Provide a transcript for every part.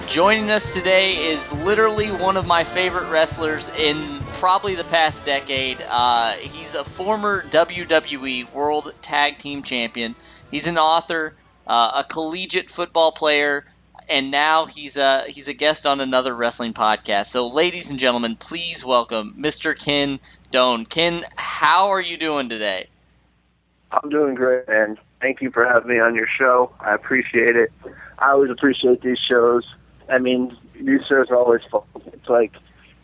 Joining us today is literally one of my favorite wrestlers in probably the past decade. He's a former WWE World Tag Team Champion. He's an author, a collegiate football player, and now he's a guest on another wrestling podcast. So, ladies and gentlemen, please welcome Mr. Ken Doane. Ken, how are you doing today? I'm doing great, man. Thank you for having me on your show. I appreciate it. I always appreciate these shows. I mean, these shows are always fun. It's like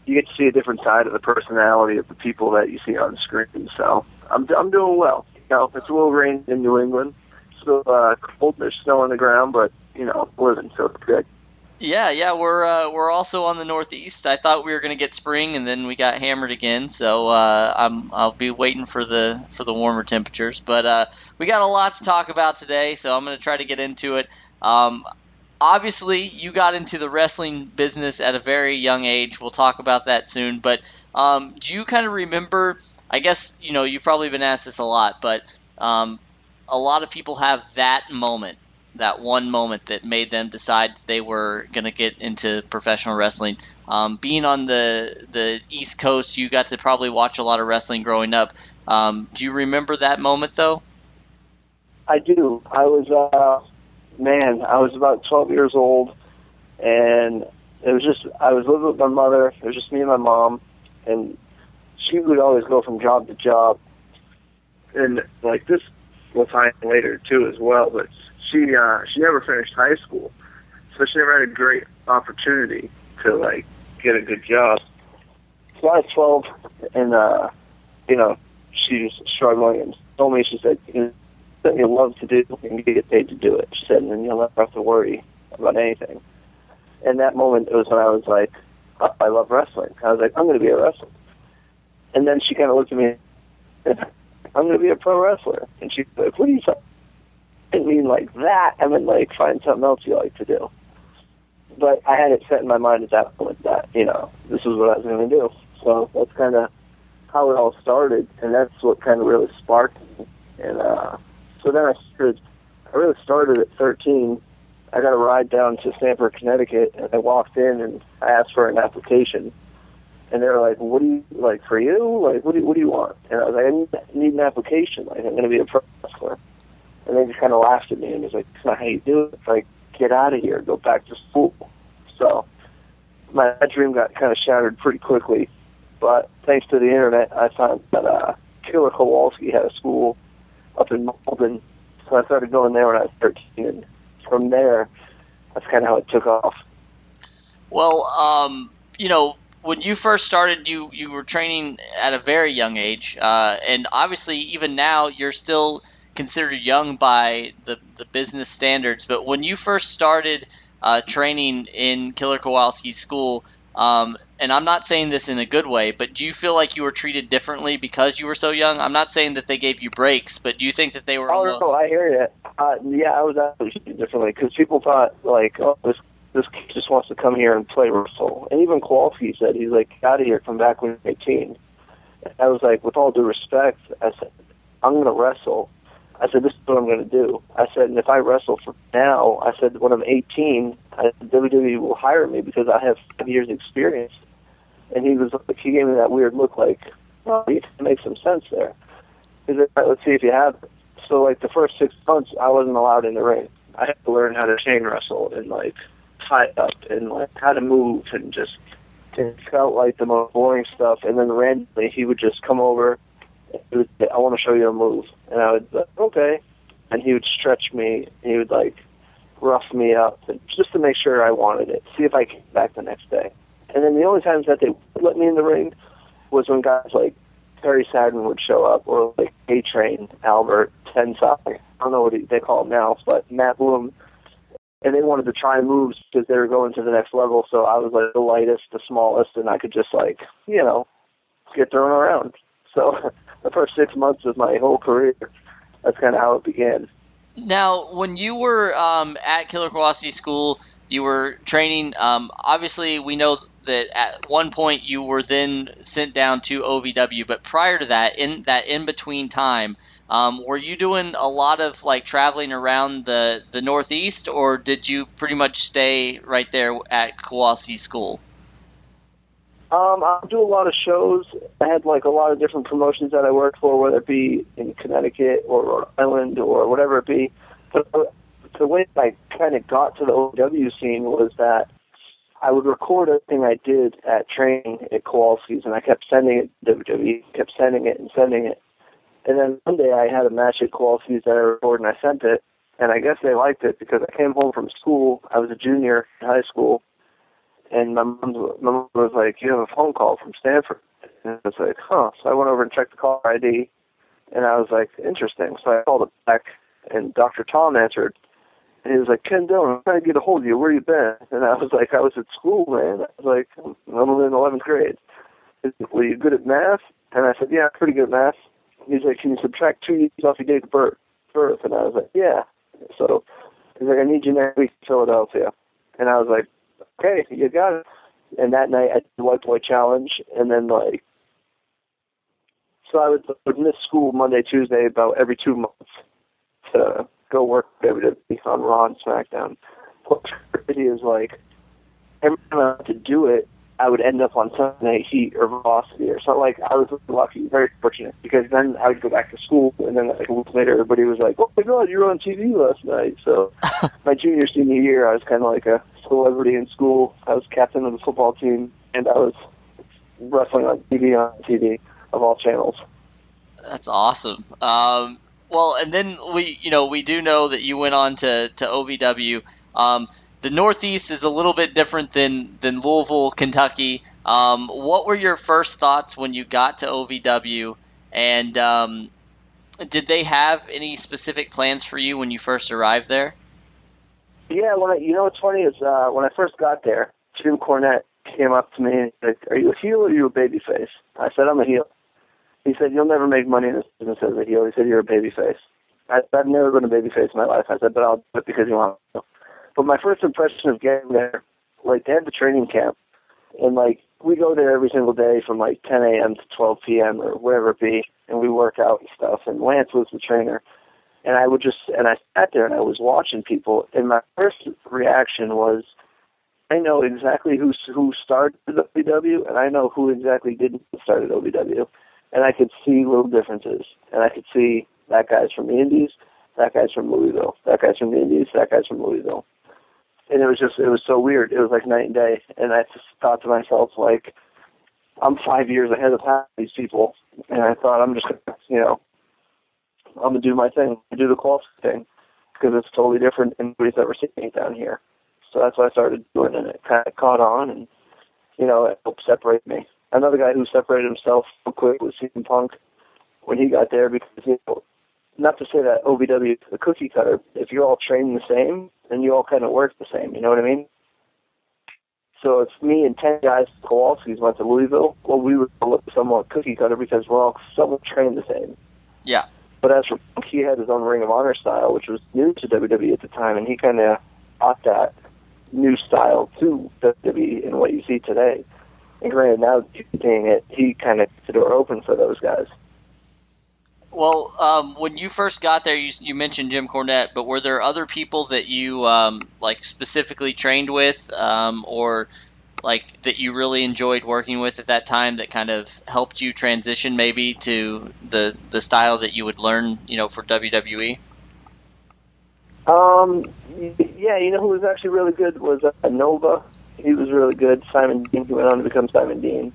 you get to see a different side of the personality of the people that you see on screen. So I'm doing well. You know, it's a little rain in New England. Still cold. There's snow on the ground, but you know, living, so it's good. Yeah, we're also on the Northeast. I thought we were going to get spring, and then we got hammered again. So I'll be waiting for the warmer temperatures. But we got a lot to talk about today, so I'm going to try to get into it. Obviously, you got into the wrestling business at a very young age. We'll talk about that soon. But do you kind of remember, I guess, you know, you've probably been asked this a lot, but a lot of people have that moment, that one moment that made them decide they were going to get into professional wrestling. Being on the East Coast, you got to probably watch a lot of wrestling growing up. Do you remember that moment, though? I do. I was about 12 years old, and I was living with my mother. It was just me and my mom, and she would always go from job to job. And like this, we'll find later too as well, but she never finished high school, so she never had a great opportunity to like get a good job. So I was 12, and you know, she was struggling and told me, she said, that you love to do and you get paid to do it. She said, and then you'll never have to worry about anything. And that moment, it was when I was like, oh, I love wrestling. I was like, I'm going to be a wrestler. And then she kind of looked at me, I'm going to be a pro wrestler. And she's like, what are you talking? I didn't mean like that. I meant like find something else you like to do. But I had it set in my mind at that point that, you know, this is what I was going to do. So that's kind of how it all started. And that's what kind of really sparked me. And so then I really started at 13. I got a ride down to Stamford, Connecticut, and I walked in and I asked for an application. And they were like, what do you, like, for you? Like, what do you want? And I was like, I need an application. Like, I'm going to be a pro wrestler. And they just kind of laughed at me and was like, that's not how you do it. It's like, get out of here, go back to school. So my dream got kind of shattered pretty quickly. But thanks to the internet, I found that Killer Kowalski had a school up in Malden. So I started going there when I was 13. And from there, that's kind of how it took off. Well, you know, when you first started, you were training at a very young age. And obviously, even now, you're still considered young by the business standards. But when you first started training in Killer Kowalski's school, and I'm not saying this in a good way, but do you feel like you were treated differently because you were so young? I'm not saying that they gave you breaks, but do you think that they were almost... Oh, no, I hear you. Yeah, I was actually treated differently because people thought, like, oh, this kid just wants to come here and play wrestle. And even Kowalski said, he's like, get out of here, come back when you're 18. And I was like, with all due respect, I said, I'm going to wrestle. I said, this is what I'm going to do. I said, and if I wrestle for now, I said, when I'm 18, WWE will hire me because I have 5 years experience. And he was like, he gave me that weird look like, well, you can make some sense there. He said, all right, let's see if you have it. So, like, the first 6 months, I wasn't allowed in the ring. I had to learn how to chain wrestle and, like, tie up and, like, how to move and just, it felt like the most boring stuff. And then randomly, he would just come over and he would say, I want to show you a move. And I would be like, okay. And he would stretch me. And he would, like, rough me up just to make sure I wanted it, see if I came back the next day. And then the only times that they would let me in the ring was when guys like Perry Saturn would show up, or like A-Train, Albert, Tensai, I don't know what they call him now, but Matt Bloom. And they wanted to try moves because they were going to the next level, so I was like the lightest, the smallest, and I could just like, you know, get thrown around. So the first 6 months of my whole career, that's kind of how it began. Now, when you were at Killer Kowalski School, you were training. Obviously, we know that at one point you were then sent down to OVW, but prior to that, in between time, Were you doing a lot of like traveling around the Northeast, or did you pretty much stay right there at Kowalski School? I do a lot of shows. I had like a lot of different promotions that I worked for, whether it be in Connecticut or Rhode Island or whatever it be. But the way I kind of got to the OVW scene was that I would record everything I did at training at Kowalski's, and I kept sending it to WWE, kept sending it and sending it. And then one day I had a match at Kowalski's that I recorded, and I sent it, and I guess they liked it because I came home from school. I was a junior in high school, and my mom was like, "You have a phone call from Stanford." And I was like, "Huh." So I went over and checked the caller ID, and I was like, "Interesting." So I called it back, and Dr. Tom answered. And he was like, "Ken Doane, I'm trying to get a hold of you. Where you been?" And I was like, "I was at school, man." I was like, "I'm only in 11th grade." He's like, "Were you good at math?" And I said, "Yeah, I'm pretty good at math." He's like, "Can you subtract 2 years off your date of birth?" And I was like, "Yeah." So he's like, "I need you next week in Philadelphia." And I was like, "Okay, you got it." And that night I did the White Boy Challenge, and then so I would miss school Monday, Tuesday about every 2 months to go work with WWE on Raw and SmackDown. What's crazy is every time I had to do it, I would end up on Sunday Night Heat or Velocity or something. I was lucky, very fortunate, because then I would go back to school, and then a week later, everybody was like, "Oh my God, you were on TV last night." So my junior, senior year, I was kind of like a celebrity in school. I was captain of the football team, and I was wrestling on TV of all channels. That's awesome. Well, and then we do know that you went on to OVW. The Northeast is a little bit different than Louisville, Kentucky. What were your first thoughts when you got to OVW, and did they have any specific plans for you when you first arrived there? Yeah, what's funny is when I first got there, Jim Cornette came up to me and said, "Are you a heel or are you a babyface?" I said, "I'm a heel." He said, "You'll never make money in this business as a heel." He said, "You're a babyface." I've never been a babyface in my life. I said, "But I'll do it because you want to." But my first impression of getting there, they had the training camp, and we go there every single day from 10 a.m. to 12 p.m. or whatever it be, and we work out and stuff. And Lance was the trainer, and I sat there and I was watching people, and my first reaction was, I know exactly who started OVW, and I know who exactly didn't start at OVW. And I could see little differences. And I could see that guy's from the Indies, that guy's from Louisville, that guy's from the Indies, that guy's from Louisville. And it was so weird. It was like night and day. And I just thought to myself, I'm 5 years ahead of half these people. And I thought, I'm just going to, I'm going to do my thing, do the quality thing, because it's totally different and nobody's ever seen it down here. So that's what I started doing, and it kind of caught on, and, it helped separate me. Another guy who separated himself real quick was CM Punk when he got there, because, not to say that OVW is the cookie cutter, if you're all trained the same, then you all kind of work the same, you know what I mean? So if me and 10 guys at Kowalski's went to Louisville, well, we would look somewhat cookie cutter because we're all somewhat trained the same. Yeah. But as for Punk, he had his own Ring of Honor style, which was new to WWE at the time, and he kind of brought that new style to WWE in what you see today. And granted, now seeing it, he kind of kept the door open for those guys. Well, when you first got there, you mentioned Jim Cornette, but were there other people that you specifically trained with, or that you really enjoyed working with at that time that kind of helped you transition maybe to the style that you would learn, for WWE? Yeah, who was actually really good was Nova. He was really good. Simon Dean, who went on to become Simon Dean.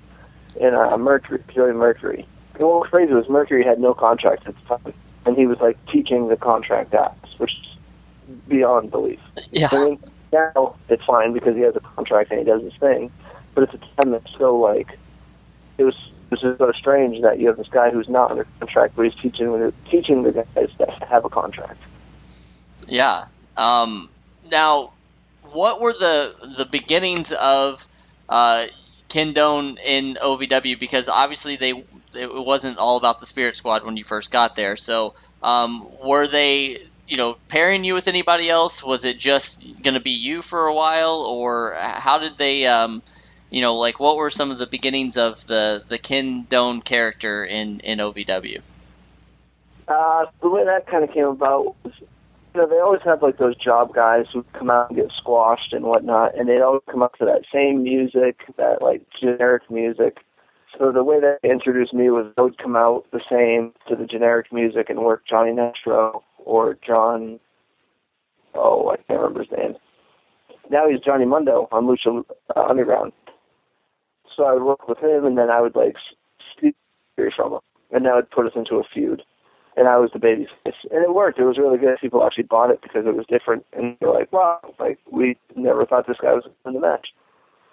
And Mercury, Joey Mercury. And what was crazy was Mercury had no contract at the time, and he was teaching the contract acts, which is beyond belief. Yeah. I mean, now it's fine because he has a contract and he does his thing, but at the time it's so it was so strange that you have this guy who's not under contract, but he's teaching the guys that have a contract. Yeah. Now, what were the beginnings of Ken Doane in OVW? Because obviously it wasn't all about the Spirit Squad when you first got there. So were they pairing you with anybody else? Was it just going to be you for a while, or how did they what were some of the beginnings of the Ken Doane character in OVW? The way that kind of came about was, they always have like those job guys who come out and get squashed and whatnot, and they'd always come up to that same music, that like generic music. So the way that they introduced me was they would come out the same to the generic music and work Johnny Nitro or John, I can't remember his name. Now he's Johnny Mundo on Lucha Underground. So I would work with him, and then I would like steal from him, and that would put us into a feud. And I was the baby face. And it worked. It was really good. People actually bought it because it was different. And they're like, wow, like, we never thought this guy was in the match.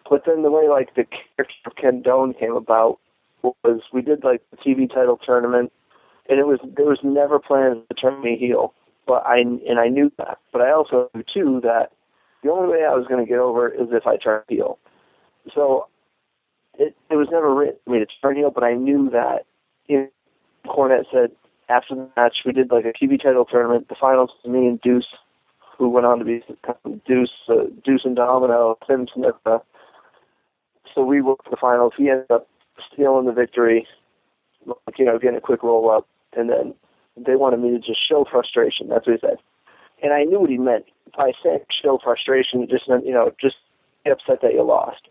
But then the way, like, the character of Ken Doane came about was we did, like, the TV title tournament, and there was never plans to turn me heel. I knew that. But I also knew, too, that the only way I was going to get over is if I turned heel. So it was never written for me to turn heel, but I knew that. Cornette said, after the match, we did like a TV title tournament. The finals was me and Deuce, who went on to be Deuce and Domino, Tim Smith. So we worked the finals. He ended up stealing the victory, getting a quick roll up, and then they wanted me to just show frustration. That's what he said, and I knew what he meant by saying show frustration. It just meant just get upset that you lost.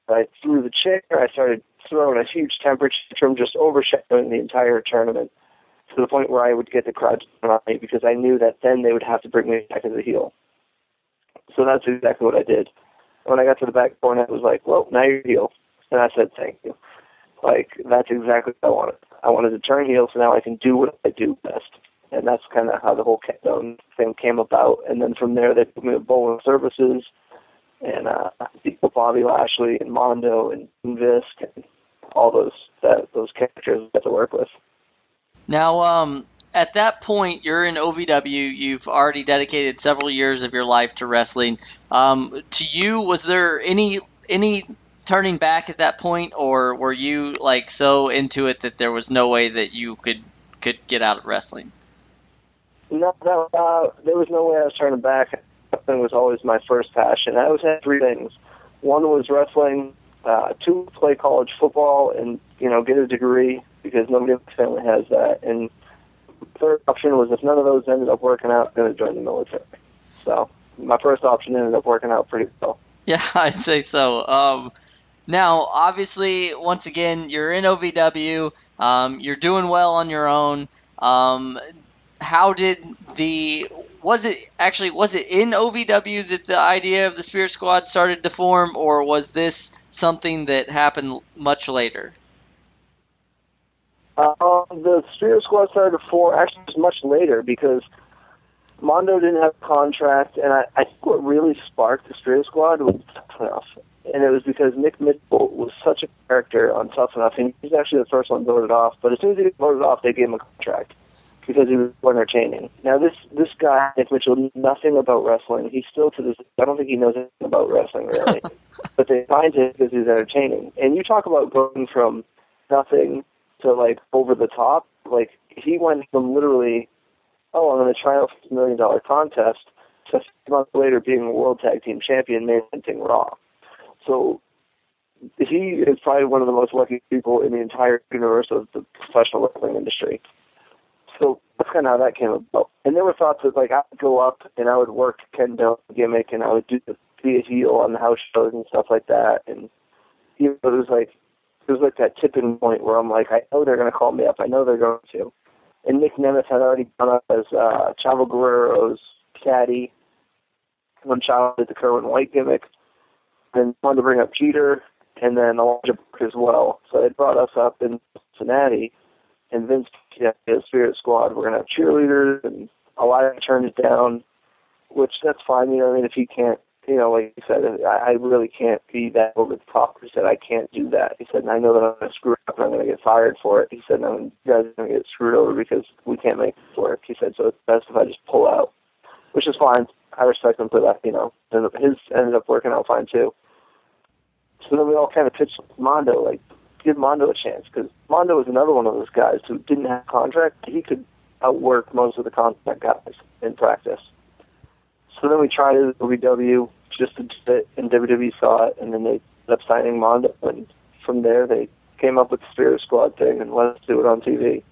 I threw the chair. I started throwing a huge temper tantrum, just overshadowing the entire tournament to the point where I would get the crowd to on me because I knew that then they would have to bring me back as a heel. So that's exactly what I did. When I got to the back corner, it was like, well, now you're heel. And I said, thank you. Like, that's exactly what I wanted. I wanted to turn heel so now I can do what I do best. And that's kind of how the whole Ken Doane thing came about. And then from there, they put me with Bowling Services and Bobby Lashley and Mondo and Visk and all those characters I got to work with. Now, at that point, you're in OVW. You've already dedicated several years of your life to wrestling. To you, was there any turning back at that point, or were you like so into it that there was no way that you could get out of wrestling? No, there was no way I was turning back. Wrestling was always my first passion. I always had three things. One was wrestling. Two, play college football and get a degree because nobody in my family has that. And the third option was if none of those ended up working out, I'm going to join the military. So my first option ended up working out pretty well. Yeah, I'd say so. Now, obviously, once again, you're in OVW. You're doing well on your own. Was it in OVW that the idea of the Spirit Squad started to form, or was this something that happened much later? The Spirit Squad started to form actually much later because Mondo didn't have a contract, and I think what really sparked the Spirit Squad was Tough Enough. And it was because Nick Mitchell was such a character on Tough Enough, and he was actually the first one voted off. But as soon as he got voted off, they gave him a contract because he was more entertaining. Now, this guy, Nick Mitchell, knew nothing about wrestling. He still, to this day, I don't think he knows anything about wrestling, really. But they find him because he's entertaining. And you talk about going from nothing to, like, over the top. Like, he went from literally, I'm going to try out for $1 million contest to 6 months later being a World Tag Team Champion, main eventing Raw. So he is probably one of the most lucky people in the entire universe of the professional wrestling industry. So that's kind of how that came about. And there were thoughts that, like, I would go up and I would work Ken Doane gimmick and I would be a heel on the house shows and stuff like that. And it was like that tipping point where I'm like, I know they're going to call me up. I know they're going to. And Nick Nemeth had already gone up as Chavo Guerrero's caddy when Chavo did the Kerwin White gimmick. And wanted to bring up Jeter and then Elijah Burke as well. So they brought us up in Cincinnati. And Vince, the Spirit Squad, we're going to have cheerleaders, and Elijah turned it down, which that's fine. I mean, if he can't, like you said, I really can't be that over the top. He said, I can't do that. He said, and I know that I'm going to screw it up and I'm going to get fired for it. He said, no, you guys are going to get screwed over because we can't make it work. He said, so it's best if I just pull out, which is fine. I respect him for that, and his ended up working out fine too. So then we all kind of pitched Mondo, like, give Mondo a chance, because Mondo was another one of those guys who didn't have a contract. He could outwork most of the contract guys in practice. So then we tried it at OVW just to do it, and WWE saw it, and then they ended up signing Mondo, and from there they came up with the Spirit Squad thing, and let us do it on TV.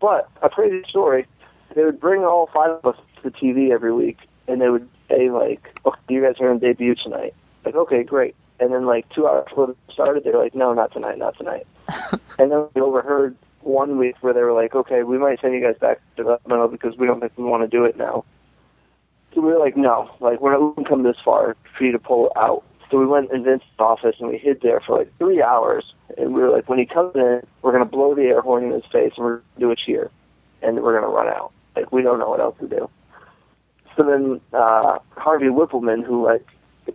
But a crazy story, they would bring all 5 of us to the TV every week, and they would say, like, okay, you guys are going to debut tonight. Like, okay, great. And then, like, 2 hours before they started, they were like, no, not tonight, not tonight. And then we overheard one week where they were like, okay, we might send you guys back to developmental because we don't think we want to do it now. So we were like, no, like, we're not going to come this far for you to pull it out. So we went in Vince's office, and we hid there for, like, 3 hours. And we were like, when he comes in, we're going to blow the air horn in his face, and we're going to do a cheer. And we're going to run out. Like, we don't know what else to do. So then Harvey Whippleman, who,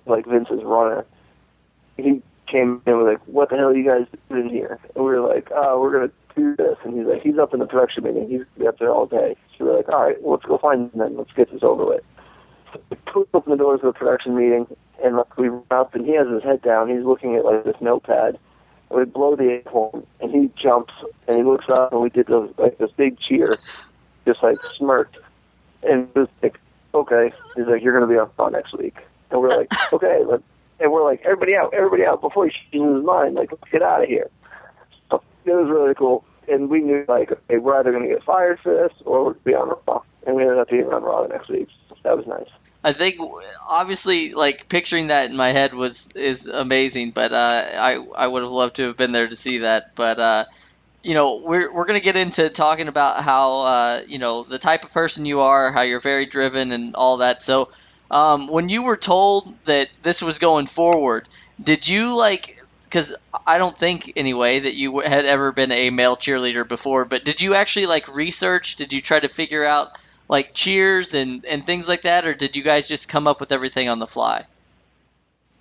like Vince's runner, he came in and was like, what the hell are you guys doing here? And we were like, oh, we're going to do this. And he's like, he's up in the production meeting. He's going to be up there all day. So we're like, all right, well, let's go find him then. Let's get this over with. So we open the doors of the production meeting, and like, we run up, and he has his head down. He's looking at, like, this notepad. And we blow the air horn, and he jumps, and he looks up, and we did this big cheer, just, like, smirked. And it was like, okay. He's like, you're going to be on Raw next week. And we're like, okay. And we're like, everybody out before he changes his mind. Like, let's get out of here. So it was really cool. And we knew, like, okay, we're either going to get fired for this or we're going to be on Raw. And we ended up being on Raw the next week. So that was nice. I think, obviously, like, picturing that in my head is amazing, but I would have loved to have been there to see that. But, you know, we're going to get into talking about how, you know, the type of person you are, how you're very driven and all that. So when you were told that this was going forward, did you, like, because I don't think, anyway, that you had ever been a male cheerleader before, but did you actually, like, research? Did you try to figure out, like, cheers and things like that, or did you guys just come up with everything on the fly?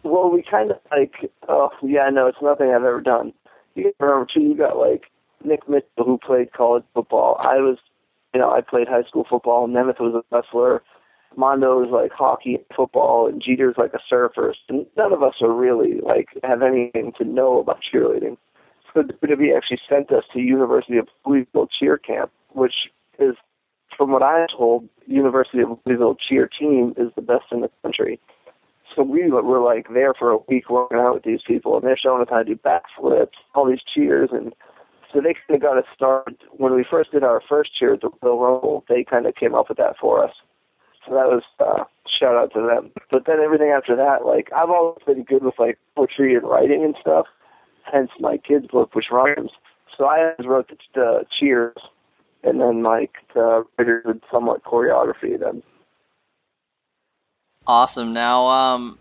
Well, we kind of, like, oh, yeah, no, it's nothing I've ever done. You remember, too, you got, like, Nick Mitchell, who played college football. I played high school football. Nemeth was a wrestler. Mondo was like hockey and football, and Jeter's like a surfer. And none of us are really, like, have anything to know about cheerleading. So WWE actually sent us to University of Louisville cheer camp, which is, from what I'm told, University of Louisville cheer team is the best in the country. So we were, like, there for a week working out with these people, and they're showing us how to do backflips, all these cheers, and so they kind of got us started. When we first did our first cheer at the Royal Rumble, they kind of came up with that for us. So that was shout out to them. But then everything after that, like, I've always been good with, like, poetry and writing and stuff, hence my kids' book, which rhymes. So I always wrote the cheers, and then, like, the writer did somewhat choreography then. Awesome. Now,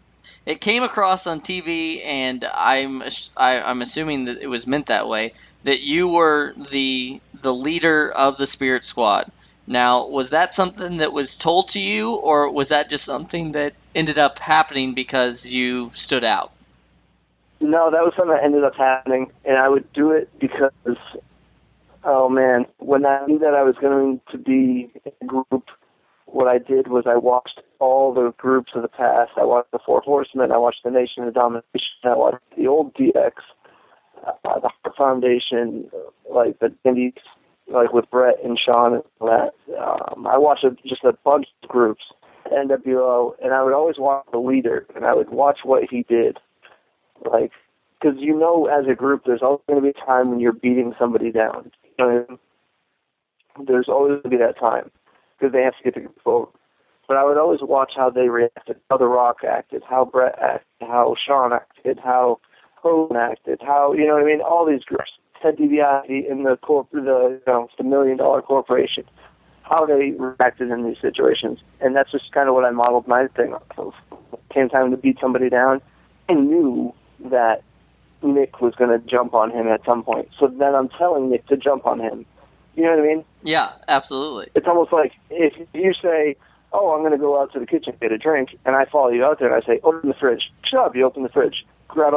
it came across on TV, and I'm assuming that it was meant that way, that you were the leader of the Spirit Squad. Now, was that something that was told to you, or was that just something that ended up happening because you stood out? No, that was something that ended up happening, and I would do it because, oh man, when I knew that I was going to be in a group, what I did was I watched all the groups of the past. I watched the Four Horsemen, I watched the Nation of Domination, I watched the old DX, the Heart Foundation, like the Indies, like with Brett and Sean and all that. I watched just a bunch of groups, NWO, and I would always watch the leader, and I would watch what he did. Like, because you know, as a group, there's always going to be a time when you're beating somebody down. You know what I mean? There's always going to be that time, because they have to get the group over. But I would always watch how they reacted, how The Rock acted, how Brett acted, how Sean acted, how Hogan acted, how, you know what I mean, all these groups. Ted DiBiase in the $1 million corporation, how they reacted in these situations. And that's just kind of what I modeled my thing off of. Came time to beat somebody down, I knew that Nick was going to jump on him at some point. So then I'm telling Nick to jump on him. You know what I mean? Yeah, absolutely. It's almost like if you say, oh, I'm going to go out to the kitchen and get a drink, and I follow you out there and I say, open the fridge. Shut up, you open the fridge. Grab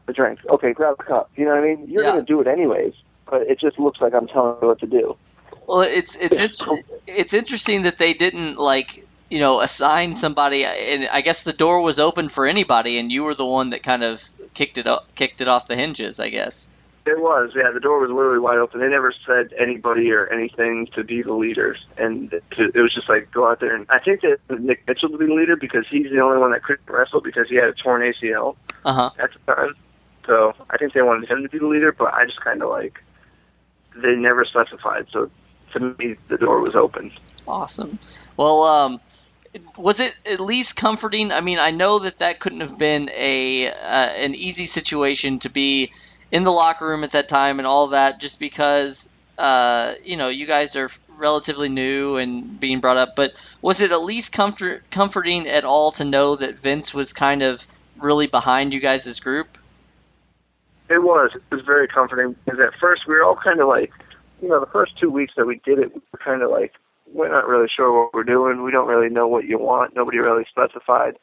the drink. Okay, grab the cup. You know what I mean? You're going to do it anyways, but it just looks like I'm telling you what to do. Well, it's interesting that they didn't, like, you know, assign somebody, and I guess the door was open for anybody, and you were the one that kind of kicked it off the hinges, I guess. It was, yeah. The door was literally wide open. They never said anybody or anything to be the leaders, and it was just like, go out there. And I think that Nick Mitchell to be the leader because he's the only one that couldn't wrestle because he had a torn ACL at the time. So I think they wanted him to be the leader, but I just kind of like, they never specified. So to me, the door was open. Awesome. Well, was it at least comforting? I mean, I know that couldn't have been an easy situation to be in the locker room at that time and all that, just because you guys are relatively new and being brought up. But was it at least comforting at all to know that Vince was kind of really behind you guys' group? It was. It was very comforting because at first we were all kind of like, the first 2 weeks that we did it, we were kind of like, we're not really sure what we're doing. We don't really know what you want. Nobody really specified.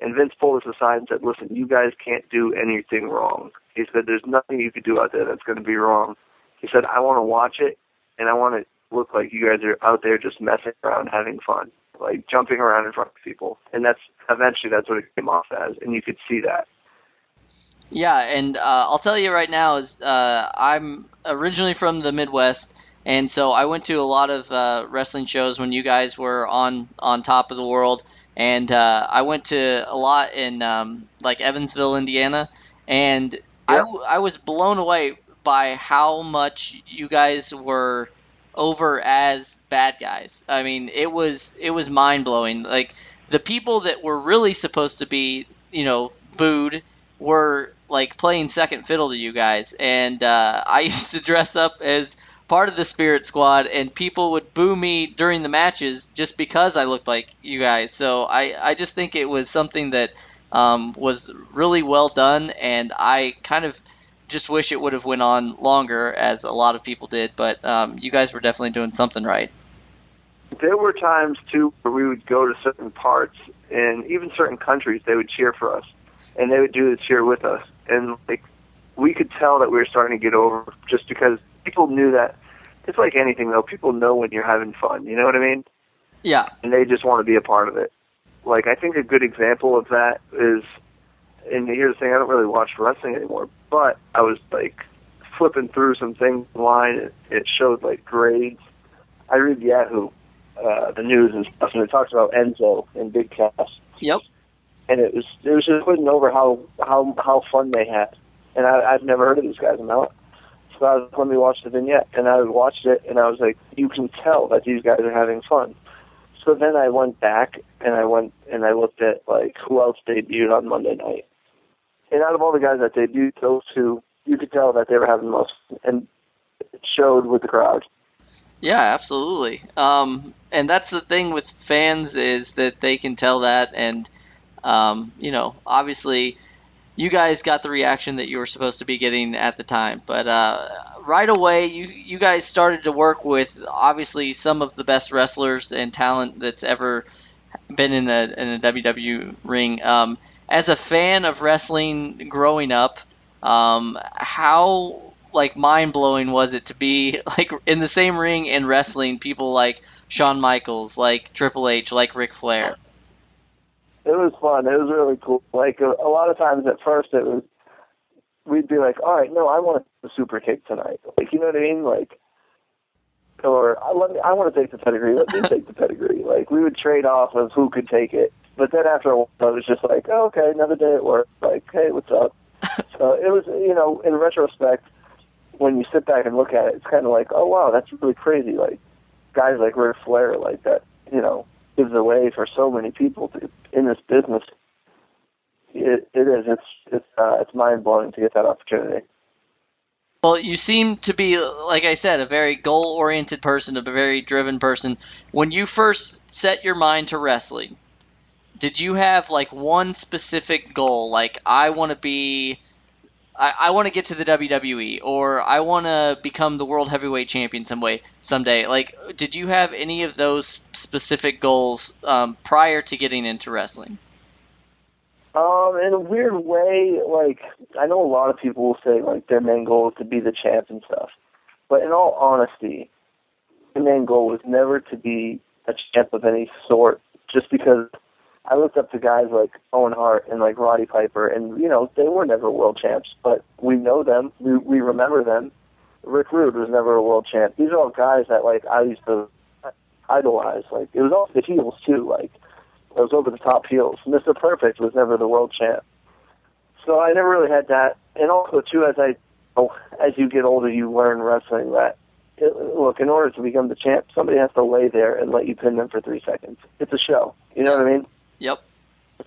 And Vince pulled us aside and said, listen, you guys can't do anything wrong. He said, there's nothing you could do out there that's going to be wrong. He said, I want to watch it, and I want it to look like you guys are out there just messing around, having fun, like jumping around in front of people. And that's what it came off as, and you could see that. Yeah, and I'll tell you right now, I'm originally from the Midwest, and so I went to a lot of wrestling shows when you guys were on top of the world, and I went to a lot in like Evansville, Indiana, and Yep. I was blown away by how much you guys were over as bad guys. I mean, it was mind blowing. Like the people that were really supposed to be, booed were like playing second fiddle to you guys, and I used to dress up as part of the Spirit Squad, and people would boo me during the matches just because I looked like you guys. So I just think it was something that was really well done, and I kind of just wish it would have went on longer, as a lot of people did, but you guys were definitely doing something right. There were times, too, where we would go to certain parts, and even certain countries, they would cheer for us, and they would do the cheer with us. And like we could tell that we were starting to get over just because people knew that. It's like anything, though. People know when you're having fun. You know what I mean? Yeah. And they just want to be a part of it. Like, I think a good example of that is, and here's the thing, I don't really watch wrestling anymore, but I was, like, flipping through some things online. It showed, like, grades. I read Yahoo, the news and stuff, and it talks about Enzo and Big Cass. Yep. And it was just putting over how fun they had. And I've never heard of these guys. So I was, let me watch the vignette. And I watched it, and I was like, you can tell that these guys are having fun. So then I went back, and I looked at, like, who else debuted on Monday night. And out of all the guys that debuted, those two, you could tell that they were having the most fun. And it showed with the crowd. Yeah, absolutely. And that's the thing with fans, is that they can tell that, and obviously you guys got the reaction that you were supposed to be getting at the time. But right away, you guys started to work with, obviously, some of the best wrestlers and talent that's ever been in a WWE ring. As a fan of wrestling growing up, how mind-blowing was it to be like in the same ring and wrestling people like Shawn Michaels, like Triple H, like Ric Flair? It was fun. It was really cool. Like, a lot of times at first we'd be like, all right, no, I want a super kick tonight. Like, you know what I mean? Like, or I want to take the pedigree. Let me take the pedigree. Like, we would trade off of who could take it. But then after a while, it was just like, oh, okay, another day at work. Like, hey, what's up? So it was, in retrospect, when you sit back and look at it, it's kind of like, oh, wow, that's really crazy. Like, guys like Ric Flair, like that, gives away for so many people in this business. It is. It's mind-blowing to get that opportunity. Well, you seem to be, like I said, a very goal-oriented person, a very driven person. When you first set your mind to wrestling, did you have like one specific goal? Like, I want to get to the WWE, or I want to become the World Heavyweight Champion someday. Like, did you have any of those specific goals prior to getting into wrestling? In a weird way, like, I know a lot of people will say, like, their main goal is to be the champ and stuff. But in all honesty, the main goal was never to be a champ of any sort, just because I looked up to guys like Owen Hart and like Roddy Piper, and, they were never world champs, but we know them. We remember them. Rick Rude was never a world champ. These are all guys that, like, I used to idolize. Like, it was all the heels, too. Like, those over-the-top heels. Mr. Perfect was never the world champ. So I never really had that. And also, too, as you get older, you learn wrestling that look, in order to become the champ, somebody has to lay there and let you pin them for 3 seconds. It's a show. You know what I mean? Yep.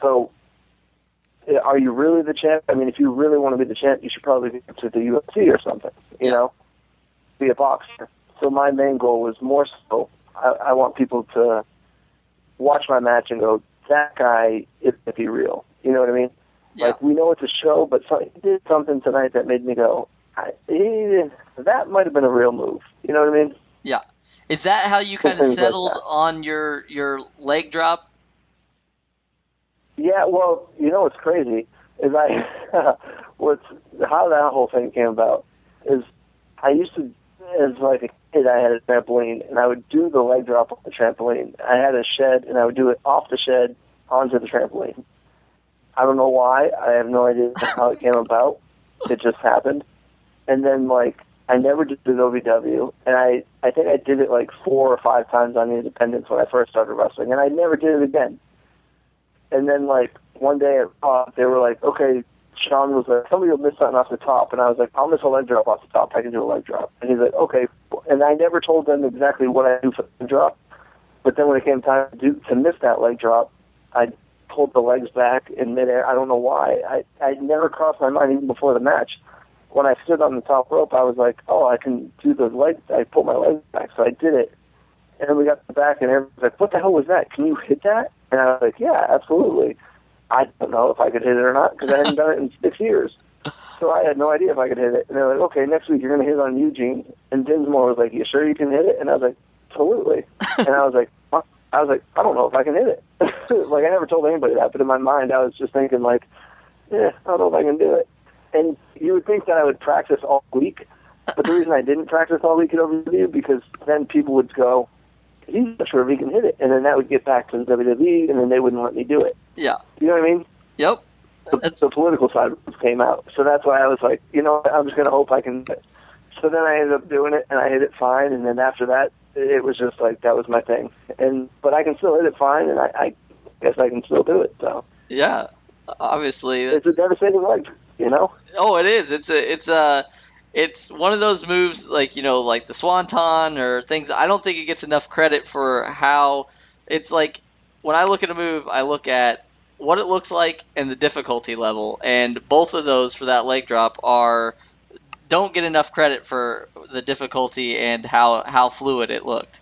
So, are you really the champ? I mean, if you really want to be the champ, you should probably go to the UFC or something, you know? Be a boxer. So my main goal was more so, I want people to watch my match and go, that guy is going to be real. You know what I mean? Yeah. Like, we know it's a show, but he did something tonight that made me go, that might have been a real move. You know what I mean? Yeah. Is that how you kind of settled on your leg drop? Yeah, well, you know what's crazy is how that whole thing came about is I used to, as like a kid, I had a trampoline, and I would do the leg drop off the trampoline. I had a shed, and I would do it off the shed onto the trampoline. I don't know why. I have no idea how it came about. It just happened. And then, like, I never did the OVW, and I think I did it like 4 or 5 times on the Independence when I first started wrestling, and I never did it again. And then, like, one day they were like, okay, Sean was like, somebody will miss something off the top. And I was like, I'll miss a leg drop off the top. I can do a leg drop. And he's like, okay. And I never told them exactly what I do for the leg drop. But then when it came time to miss that leg drop, I pulled the legs back in midair. I don't know why. I never crossed my mind even before the match. When I stood on the top rope, I was like, oh, I can do the legs. I pulled my legs back. So I did it. And then we got back, and everyone was like, what the hell was that? Can you hit that? And I was like, yeah, absolutely. I don't know if I could hit it or not because I hadn't done it in 6 years. So I had no idea if I could hit it. And they're like, okay, next week you're going to hit it on Eugene. And Dinsmore was like, you sure you can hit it? And I was like, absolutely. And I was like, I don't know if I can hit it. Like, I never told anybody that, but in my mind I was just thinking, like, I don't know if I can do it. And you would think that I would practice all week, but the reason I didn't practice all week at OVW because then people would go, he's not sure if he can hit it. And then that would get back to the WWE, and then they wouldn't let me do it. Yeah. You know what I mean? Yep. The political side came out. So that's why I was like, you know, I'm just going to hope I can do it. So then I ended up doing it, and I hit it fine. And then after that, it was just like, that was my thing. But I can still hit it fine, and I guess I can still do it. So yeah, obviously. It's a devastating leg, you know? Oh, it is. It's one of those moves, like, you know, like the Swanton or things. I don't think it gets enough credit for how it's like when I look at a move, I look at what it looks like and the difficulty level, and both of those for that leg drop don't get enough credit for the difficulty and how fluid it looked.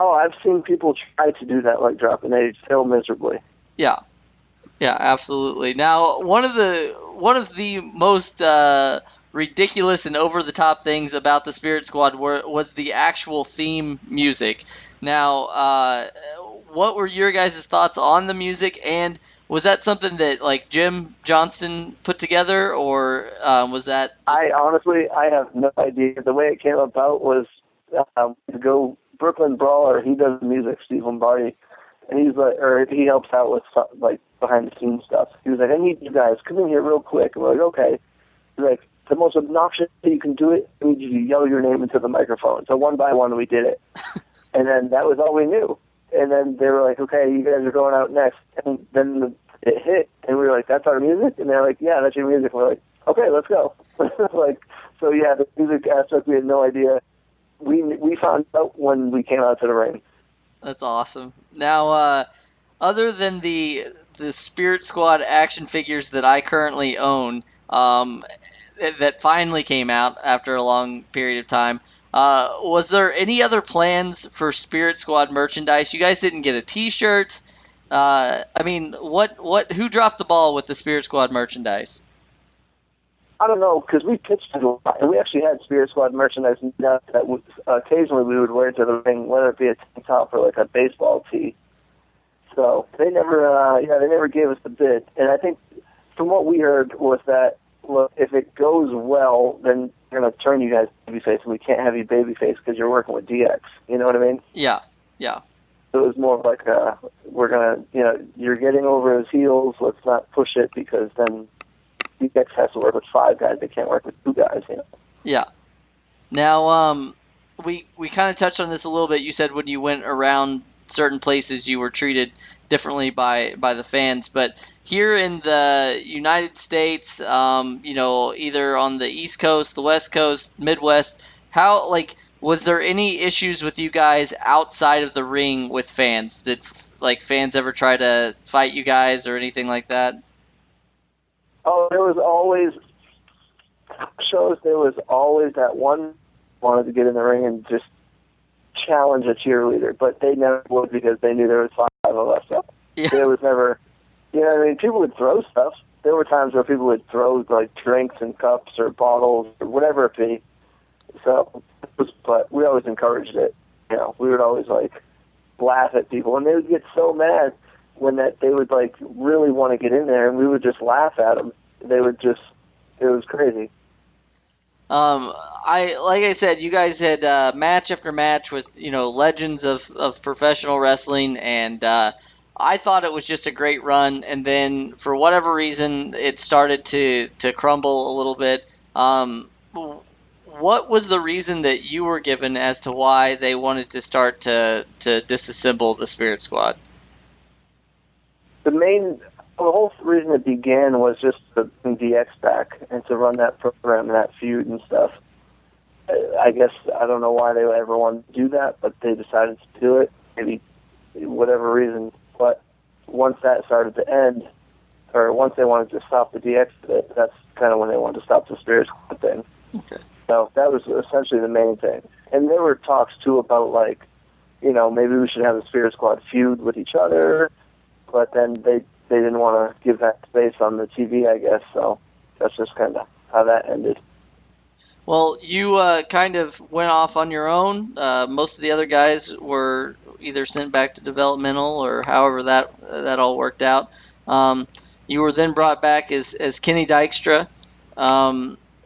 Oh, I've seen people try to do that leg drop and they fail miserably. Yeah, absolutely. Now, one of the most ridiculous and over the top things about the Spirit Squad was the actual theme music. Now, what were your guys' thoughts on the music, and was that something that like Jim Johnston put together, or was that? I have no idea. The way it came about was to go Brooklyn Brawler. He does the music, Steve Lombardi, and he helps out with like behind the scenes stuff. He was like, I need you guys come in here real quick. And we're like, okay. He's like, the most obnoxious way you can do it, I need you to yell your name into the microphone. So one by one we did it, and then that was all we knew. And then they were like, okay, you guys are going out next. And then it hit, and we were like, that's our music? And they're like, yeah, that's your music. And we're like, okay, let's go. So yeah, the music aspect, we had no idea. We found out when we came out to the ring. That's awesome. Now, other than the Spirit Squad action figures that I currently own, that finally came out after a long period of time, was there any other plans for Spirit Squad merchandise? You guys didn't get a T-shirt. I mean, who dropped the ball with the Spirit Squad merchandise? I don't know, because we pitched it a lot, and we actually had Spirit Squad merchandise that occasionally we would wear to the ring, whether it be a tank top or like a baseball tee. So they never gave us the bid. And I think from what we heard was that, look, if it goes well, then they're going to turn you guys babyface, and we can't have you babyface because you're working with DX. You know what I mean? Yeah. So it was more like, we're going to, you're getting over his heels, let's not push it, because then DX has to work with 5 guys, they can't work with 2 guys, you know? Yeah. Now, we kind of touched on this a little bit. You said when you went around certain places you were treated differently by the fans, but here in the United States, either on the East Coast, the West Coast, Midwest, how, like, was there any issues with you guys outside of the ring with fans? Did fans ever try to fight you guys or anything like that? Oh, there was always shows. There was always that one wanted to get in the ring and just challenge a cheerleader, but they never would because they knew there was 5 of us. So Yeah. there was never, I mean, people would throw stuff. There were times where people would throw like drinks and cups or bottles or whatever it be. So, but we always encouraged it. We would always like laugh at people, and they would get so mad when they would like really want to get in there, and we would just laugh at them. They would just, it was crazy. Like I said, you guys had match after match with legends of professional wrestling, and I thought it was just a great run. And then for whatever reason, it started to crumble a little bit. What was the reason that you were given as to why they wanted to start to disassemble the Spirit Squad? The whole reason it began was just to bring DX back and to run that program and that feud and stuff. I guess I don't know why they ever wanted to do that, but they decided to do it, maybe whatever reason. But once that started to end, or once they wanted to stop the DX, that's kind of when they wanted to stop the Spirit Squad thing. Okay. So that was essentially the main thing. And there were talks, too, about, maybe we should have the Spirit Squad feud with each other, but then they didn't want to give that space on the TV, I guess, so that's just kind of how that ended. Well, you kind of went off on your own. Most of the other guys were either sent back to developmental or however that all worked out. You were then brought back as Kenny Dykstra.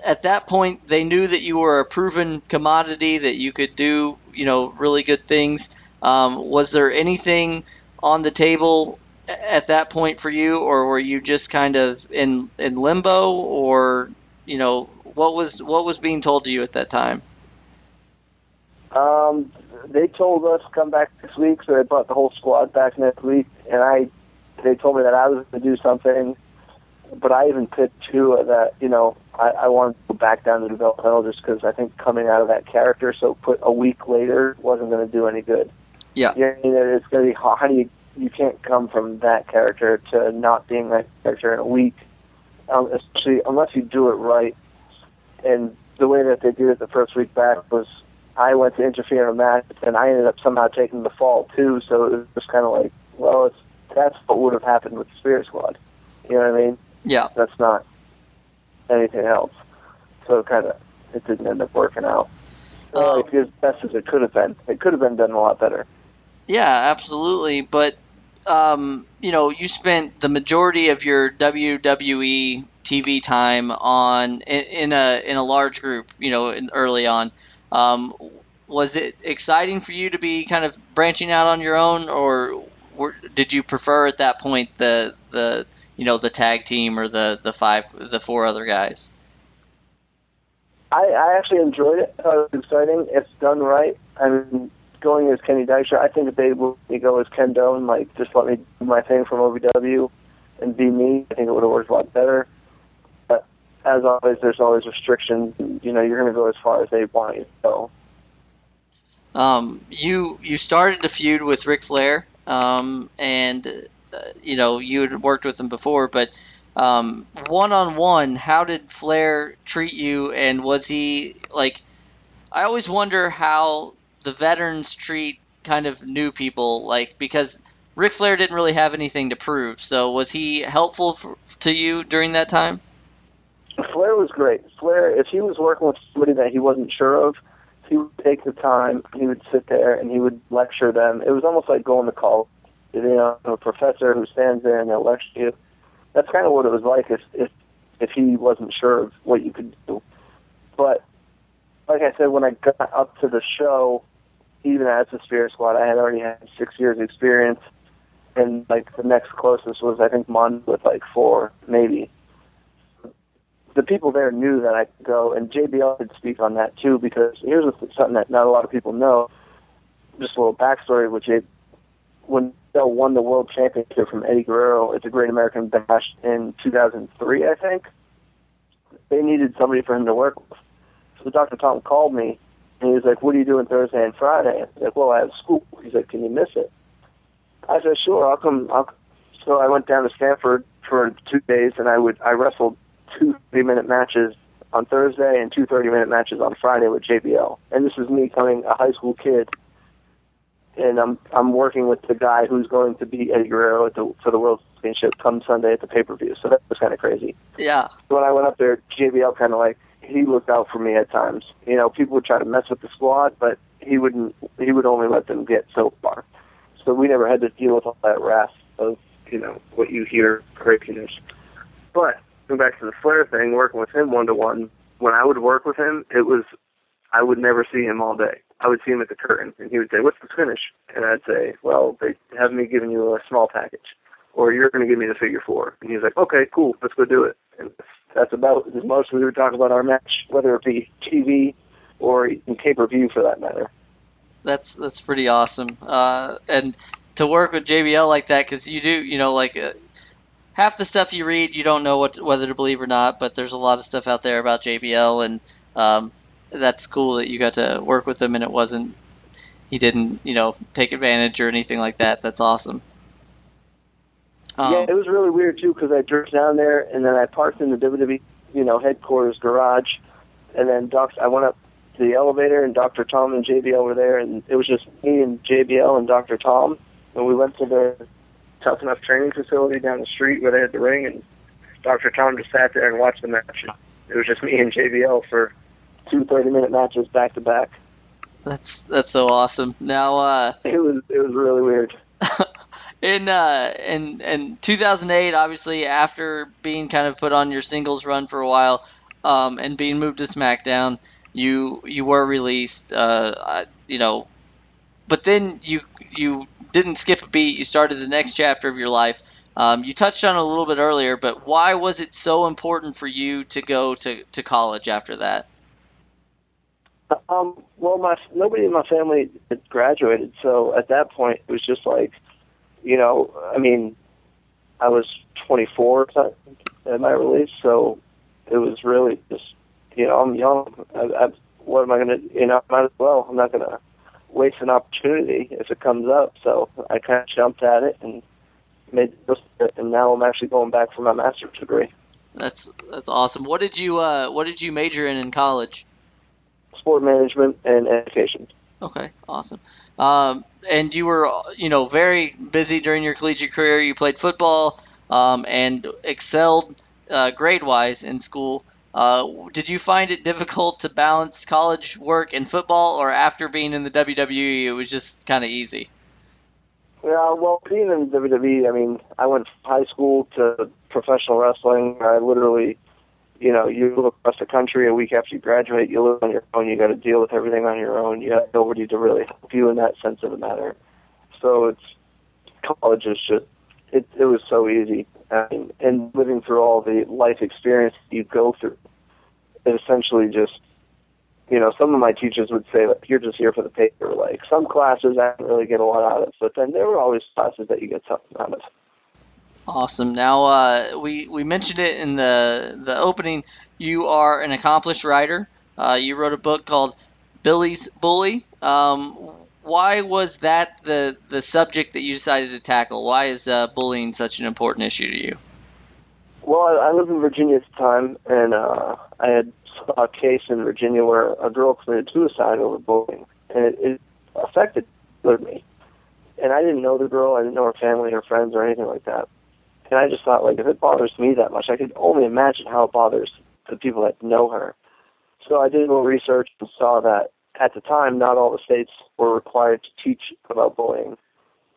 At that point, they knew that you were a proven commodity, that you could do, really good things. Was there anything on the table at that point for you, or were you just kind of in limbo, or what was being told to you at that time? They told us come back next week, so they brought the whole squad back next week, and they told me that I was going to do something, but I even pitched too that I wanted to go back down to developmental just because I think coming out of that character, so put a week later wasn't going to do any good. Yeah. It's going to be how do you can't come from that character to not being that character in a week, especially unless you do it right. And the way that they did it the first week back was I went to interfere in a match, and I ended up somehow taking the fall too. So it was just kind of like, well, that's what would have happened with the Spirit Squad. You know what I mean? Yeah. That's not anything else. So it didn't end up working out. As best as it could have been. It could have been done a lot better. Yeah, absolutely. But you spent the majority of your WWE TV time in a large group, early on. Was it exciting for you to be kind of branching out on your own, or did you prefer at that point the tag team or the 4 other guys? I actually enjoyed it. It was exciting. It's done right. I mean, going as Kenny Dykstra, I think if they would go as Ken Doane, just let me do my thing from OVW and be me, I think it would have worked a lot better. But as always, there's always restrictions. You're going to go as far as they want you to go. You started to feud with Ric Flair, and you had worked with him before, but one-on-one, how did Flair treat you, and was he I always wonder how the veterans treat kind of new people, because Ric Flair didn't really have anything to prove, so was he helpful to you during that time? Flair was great. Flair, if he was working with somebody that he wasn't sure of, he would take the time, he would sit there, and he would lecture them. It was almost like going to college. A professor who stands there and they'll lecture you. That's kind of what it was like if he wasn't sure of what you could do. But like I said, when I got up to the show, even as the Spirit Squad, I had already had 6 years experience, and the next closest was I think Mon with 4 maybe. The people there knew that I could go, and JBL could speak on that too, because here's something that not a lot of people know. Just a little backstory with JBL. When Bell won the World Championship from Eddie Guerrero at the Great American Bash in 2003, I think, they needed somebody for him to work with. So Dr. Tom called me And he was like, what are you doing Thursday and Friday? I was like, well, I have school. He's like, can you miss it? I said, sure, I'll come. So I went down to Stanford for 2 days, and I wrestled 2 30-minute matches on Thursday and 2 30-minute matches on Friday with JBL. And this is me coming a high school kid, and I'm working with the guy who's going to beat Eddie Guerrero for the World Championship come Sunday at the pay-per-view. So that was kind of crazy. Yeah. So when I went up there, JBL kind of like, he looked out for me at times. You know, people would try to mess with the squad, but he would only let them get so far. So we never had to deal with all that wrath of, you know, what you hear craziness. But going back to the Flair thing, working with him one-to-one, when I would work with him, I would never see him all day. I would see him at the curtain, and he would say, what's the finish? And I'd say, well, they have me giving you a small package, or you're going to give me the figure 4. And he's like, okay, cool, let's go do it. And that's about as much we would talk about our match, whether it be TV or in pay-per-view for that matter. That's pretty awesome. And to work with JBL like that, because you do, you know, like half the stuff you read, you don't know whether to believe or not, but there's a lot of stuff out there about JBL, and that's cool that you got to work with him, and he didn't, you know, take advantage or anything like that. That's awesome. Yeah, it was really weird too, because I drove down there and then I parked in the WWE, you know, headquarters garage, and then I went up to the elevator, and Dr. Tom and JBL were there, and it was just me and JBL and Dr. Tom, and we went to the Tough Enough training facility down the street where they had the ring, and Dr. Tom just sat there and watched the match. It was just me and JBL for 2 30-minute matches back to back. That's so awesome. Now it was really weird. In 2008, obviously after being kind of put on your singles run for a while, and being moved to SmackDown, you were released. You know, but then you didn't skip a beat. You started the next chapter of your life. You touched on it a little bit earlier, but why was it so important for you to go to college after that? Well, nobody in my family had graduated, so at that point it was just like, you know, I mean, I was 24 at my release, so it was really just, you know, I'm young. What am I going to, you know, might as well. I'm not going to waste an opportunity if it comes up. So I kind of jumped at it and made the most of it, and now I'm actually going back for my master's degree. That's awesome. What did you major in college? Sport management and education. Okay, awesome. And you were, you know, very busy during your collegiate career. You played football and excelled grade-wise in school. Did you find it difficult to balance college work and football, or after being in the WWE, it was just kind of easy? Yeah, well, being in WWE, I mean, I went from high school to professional wrestling. I literally, you know, you live across the country a week after you graduate, you live on your own, you got to deal with everything on your own. You have nobody to really help you in that sense of the matter. So college is just, it was so easy. And living through all the life experience you go through, it essentially just, you know, some of my teachers would say, like, you're just here for the paper. Like, some classes I didn't really get a lot out of, but then there were always classes that you get something out of. Awesome. Now, we mentioned it in the opening. You are an accomplished writer. You wrote a book called Billy's Bully. Why was that the subject that you decided to tackle? Why is bullying such an important issue to you? Well, I lived in Virginia at the time, and I had saw a case in Virginia where a girl committed suicide over bullying, and it affected me. And I didn't know the girl. I didn't know her family, her friends, or anything like that. And I just thought, like, if it bothers me that much, I could only imagine how it bothers the people that know her. So I did a little research and saw that at the time, not all the states were required to teach about bullying.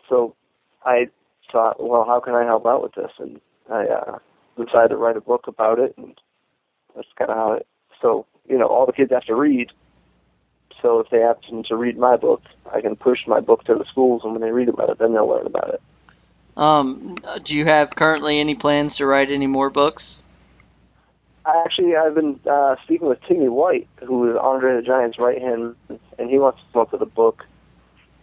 So I thought, well, how can I help out with this? And I decided to write a book about it, and that's kind of how it. So, you know, all the kids have to read. So if they happen to read my book, I can push my book to the schools, and when they read about it, then they'll learn about it. Do you have currently any plans to write any more books? I've been speaking with Timmy White, who is Andre the Giant's right hand, and he wants to come up with a book,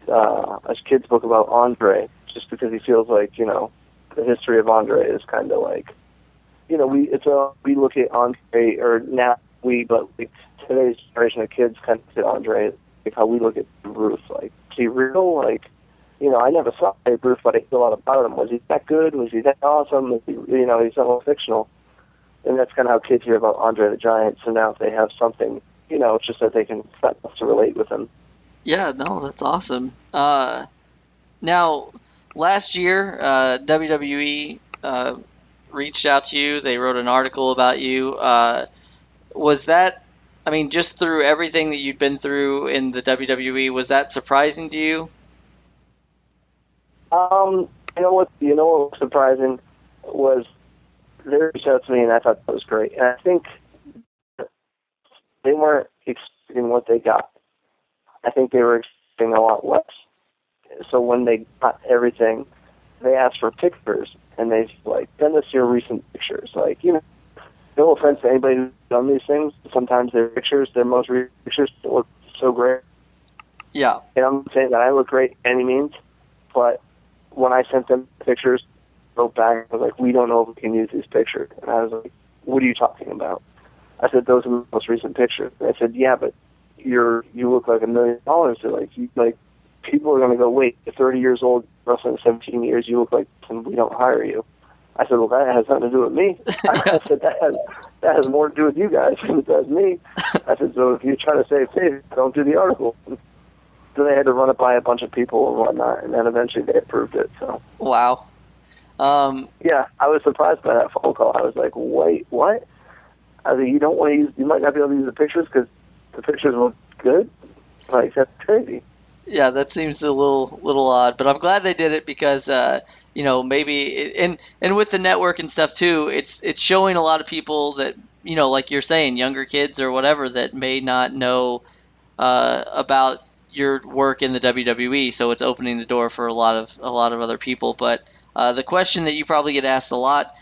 a kid's book about Andre, just because he feels like, you know, the history of Andre is kind of like, you know, we look at Andre, or now today's generation of kids kind of look at Andre like how we look at Bruce. Like, is he real? Like, I never saw Bruce, but I feel a lot about him. Was he that good? Was he that awesome? He's somewhat fictional. And that's kind of how kids hear about Andre the Giant. So now if they have something, it's just that they can start to relate with him. Yeah, no, that's awesome. Now, last year, WWE reached out to you. They wrote an article about you. Was that, just through everything that you'd been through in the WWE, was that surprising to you? What was surprising was they reached out to me, and I thought that was great. And I think they weren't expecting what they got. I think they were expecting a lot less. So when they got everything, they asked for pictures, and they send us your recent pictures. No offense to anybody who's done these things, sometimes their most recent pictures look so great. Yeah. And I'm not saying that I look great any means, but when I sent them pictures, wrote back, I was like, we don't know if we can use these pictures. And I was like, what are you talking about? I said, those are the most recent pictures. And I said, yeah, but you look like $1 million. They're people are going to go, wait, you're 30 years old, wrestling 17 years, you look like, and we don't hire you. I said, well, that has nothing to do with me. I said, that has more to do with you guys than it does me. I said, so if you're trying to save face, don't do the article. So they had to run it by a bunch of people and whatnot, and then eventually they approved it. So wow. Yeah, I was surprised by that phone call. I was like, wait, what? I said, you might not be able to use the pictures because the pictures look good? That's crazy. Yeah, that seems a little odd, but I'm glad they did it because maybe and with the network and stuff too, it's showing a lot of people that like you're saying, younger kids or whatever that may not know about your work in the WWE, so it's opening the door for a lot of other people. But the question that you probably get asked a lot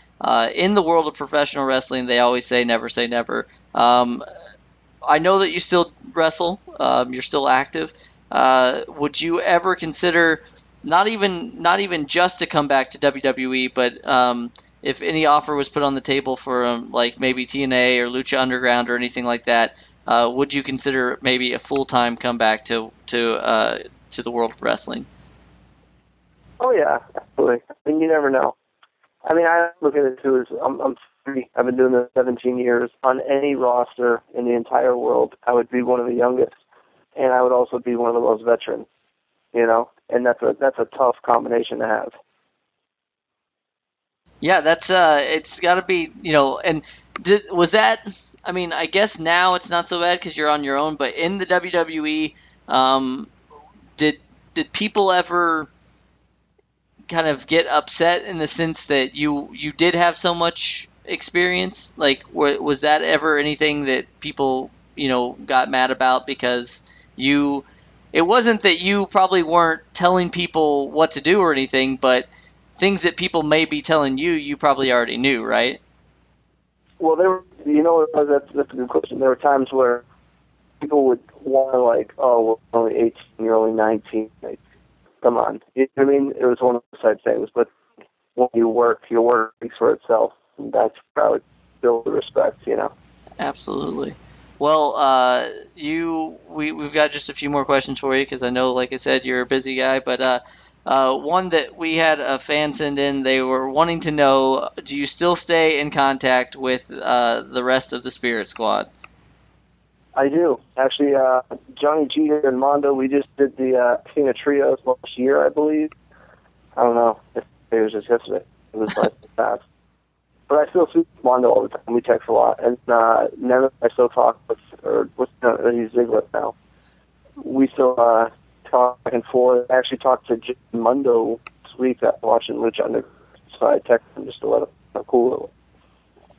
in the world of professional wrestling, they always say never. I know that you still wrestle, you're still active. Would you ever consider not even just to come back to WWE, but if any offer was put on the table for maybe TNA or Lucha Underground or anything like that, would you consider maybe a full-time comeback to the world of wrestling? Oh yeah, absolutely. You never know. I look at it too as I'm 30. I've been doing this 17 years. On any roster in the entire world, I would be one of the youngest, and I would also be one of the most veteran. And that's a tough combination to have. Yeah, that's it's got to be, and was that? I guess now it's not so bad because you're on your own. But in the WWE, did people ever kind of get upset in the sense that you did have so much experience? Was that ever anything that people got mad about because you? It wasn't that you probably weren't telling people what to do or anything, but things that people may be telling you probably already knew, right? Well, that's a good question. There were times where people would want to oh, we're only 18, you're only 19. Come on. You know what I mean? It was one of those side things. But when your work speaks for itself. And that's where I would build the respect, Absolutely. Well, we've got just a few more questions for you because I know, like I said, you're a busy guy. But one that we had a fan send in, they were wanting to know, do you still stay in contact with the rest of the Spirit Squad? I do. Actually, Johnny Jeter and Mondo, we just did the King of Trios last year, I believe. I don't know if it was just yesterday. It was fast. But I still see Mondo all the time. We text a lot. And never I still talk with, he's Ziggler now. We still talk back and forth. I actually talked to Jim Mondo this week after watching Lucha Underground. So I texted him just to let him know cool.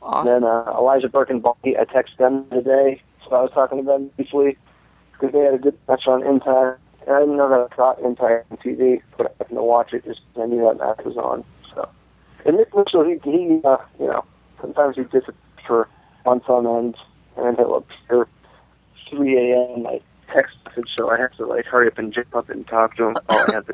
Awesome. Then Elijah Burke and Bobby, I texted them today. So I was talking to them briefly because they had a good match on Empire. And I didn't know that I caught Empire on TV, but I happened to watch it just because I knew that match was on. So, and Nick Mitchell, he sometimes he disappears for months on end, and then he'll appear 3 a.m. like text message, so I have to hurry up and jump up and talk to him while I have the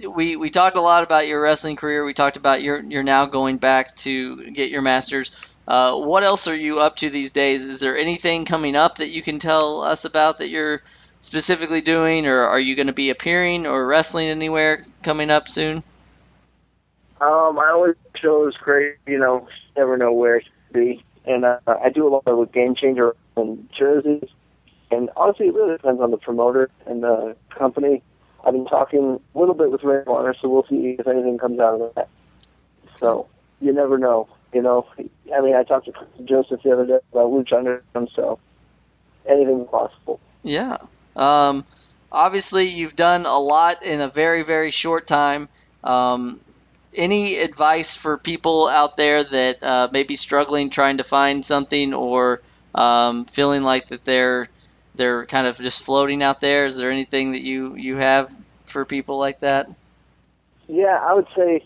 we talked a lot about your wrestling career. We talked about you're now going back to get your master's. what else are you up to these days? Is there anything coming up that you can tell us about that you're specifically doing, or are you going to be appearing or wrestling anywhere coming up soon? I always shows great, never know where it should be. And I do a lot with Game Changer and jerseys. And honestly, it really depends on the promoter and the company. I've been talking a little bit with Ring of Honor, so we'll see if anything comes out of that. So you never know, I talked to Joseph the other day about Lucha Underground, so anything's possible. Yeah. Obviously, you've done a lot in a very, very short time. Any advice for people out there that may be struggling trying to find something, or feeling like that they're kind of just floating out there? Is there anything that you have for people like that? Yeah, I would say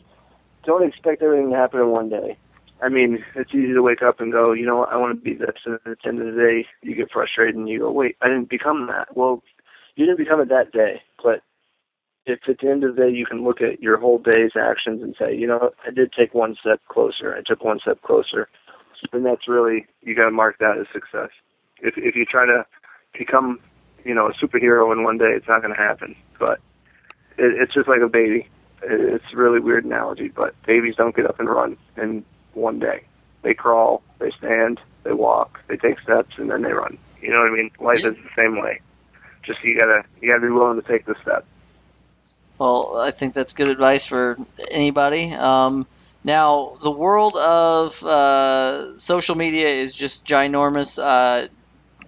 don't expect everything to happen in one day. I mean, it's easy to wake up and go, I want to be this. And at the end of the day, you get frustrated and you go, wait, I didn't become that. Well, you didn't become it that day. But if at the end of the day you can look at your whole day's actions and say, I did take one step closer. I took one step closer. Then that's really, you got to mark that as success. If you try to become, a superhero in one day, it's not going to happen. But it's just like a baby. It's a really weird analogy, but babies don't get up and run in one day. They crawl, they stand, they walk, they take steps, and then they run. You know what I mean? Life is the same way. Just you gotta be willing to take the step. Well, I think that's good advice for anybody. Now, the world of social media is just ginormous.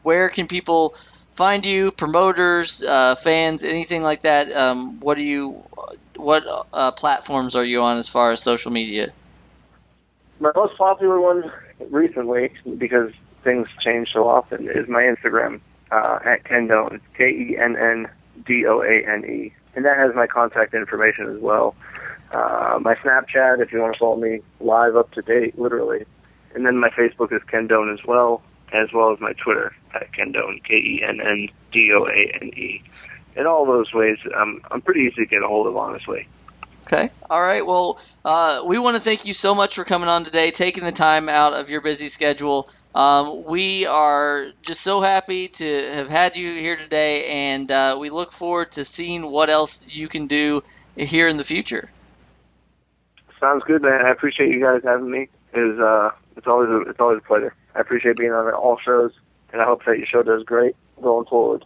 Where can people find you? Promoters, fans, anything like that? What platforms are you on as far as social media? My most popular one recently, because things change so often, is my Instagram, at Ken Doane, KenNNDoane. And that has my contact information as well. My Snapchat, if you want to follow me live, up to date, literally. And then my Facebook is Ken Doane as well as my Twitter at Ken Doane, KenNNDoane. In all those ways, I'm pretty easy to get a hold of, honestly. Okay. All right. Well, we want to thank you so much for coming on today, taking the time out of your busy schedule. We are just so happy to have had you here today, and we look forward to seeing what else you can do here in the future. Sounds good, man. I appreciate you guys having me. It's always a pleasure. I appreciate being on all shows, and I hope that your show does great going forward.